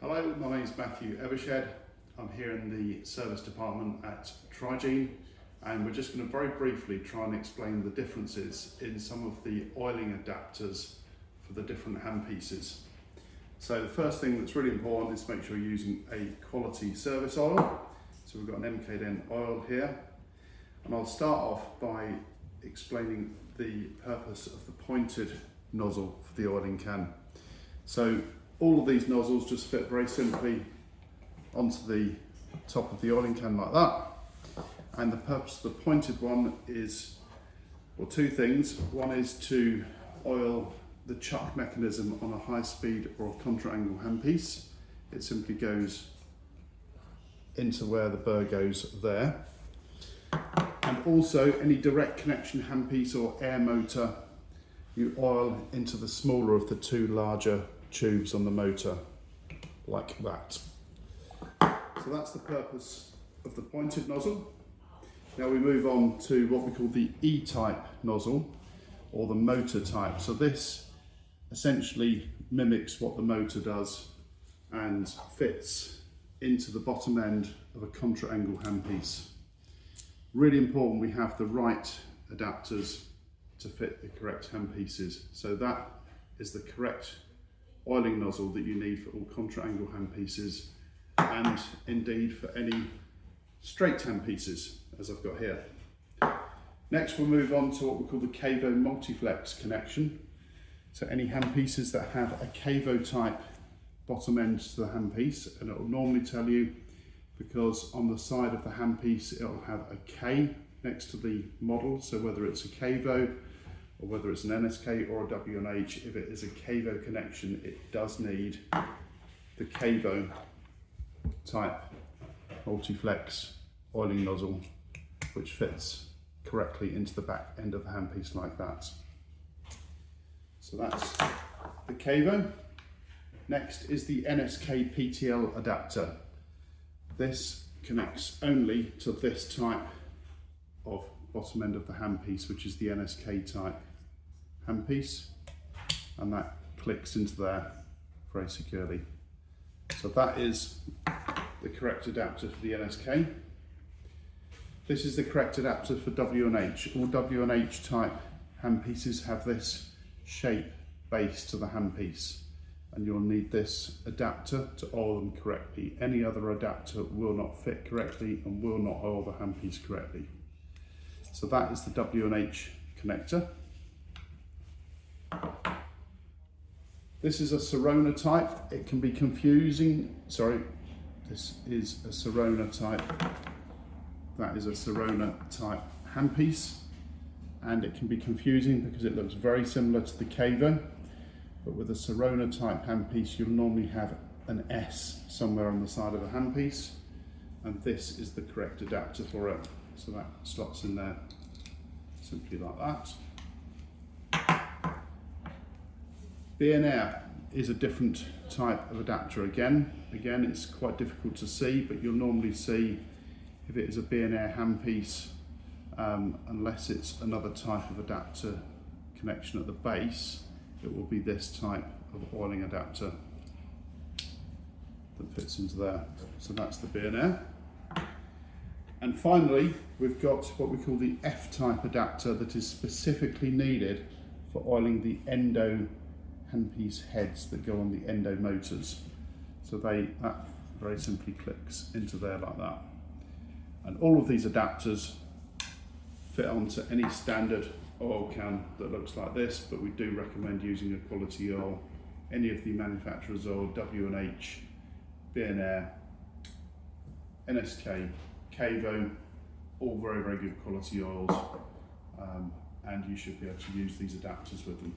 Hello, my name is Matthew Evershed. I'm here in the service department at Trigiene, and we're just going to very briefly try and explain the differences in some of the oiling adapters for the different handpieces. So the first thing that's really important is to make sure you're using a quality service oil. So we've got an MK oil here, and I'll start off by explaining the purpose of the pointed nozzle for the oiling can. So all of these nozzles just fit very simply onto the top of the oiling can like that. And the purpose of the pointed one is, well, two things. One is to oil the chuck mechanism on a high speed or a contra angle handpiece. It simply goes into where the burr goes there. And also any direct connection handpiece or air motor, you oil into the smaller of the two larger tubes on the motor, like that. So that's the purpose of the pointed nozzle. Now we move on to what we call the E-type nozzle, or the motor type. So this essentially mimics what the motor does and fits into the bottom end of a contra angle handpiece. Really important we have the right adapters to fit the correct handpieces. So that is the correct oiling nozzle that you need for all contra angle handpieces, and indeed for any straight handpieces, as I've got here. Next we'll move on to what we call the Cavo multiflex connection. So any handpieces that have a Cavo type bottom end to the handpiece, and it will normally tell you, because on the side of the handpiece it will have a K next to the model, so whether it's a Cavo or whether it's an NSK or a W&H, if it is a Cavo connection, it does need the Cavo type multiflex oiling nozzle, which fits correctly into the back end of the handpiece like that. So that's the Cavo. Next is the NSK PTL adapter. This connects only to this type of bottom end of the handpiece, which is the NSK type handpiece, and that clicks into there very securely. So that is the correct adapter for the NSK. This is the correct adapter for W&H. All W&H type handpieces have this shape base to the handpiece, and you'll need this adapter to oil them correctly. Any other adapter will not fit correctly and will not oil the handpiece correctly. So that is the W&H connector. This is a Sorona type. It can be confusing. Sorry, this is a Sorona type. That is a Sorona type handpiece, and it can be confusing because it looks very similar to the Cavo, but with a Sorona type handpiece you'll normally have an S somewhere on the side of the handpiece, and this is the correct adapter for it. So that slots in there simply like that. B&R is a different type of adapter again. Again, it's quite difficult to see, but you'll normally see if it is a B&R handpiece, unless it's another type of adapter connection at the base, it will be this type of oiling adapter that fits into there. So that's the B&R. And finally, we've got what we call the F-type adapter that is specifically needed for oiling the endo handpiece heads that go on the endo motors. So that very simply clicks into there like that. And all of these adapters fit onto any standard oil can that looks like this, but we do recommend using a quality oil. Any of the manufacturer's oil, W&H, B&R, NSK, Cavo, all very, very good quality oils, and you should be able to use these adapters with them.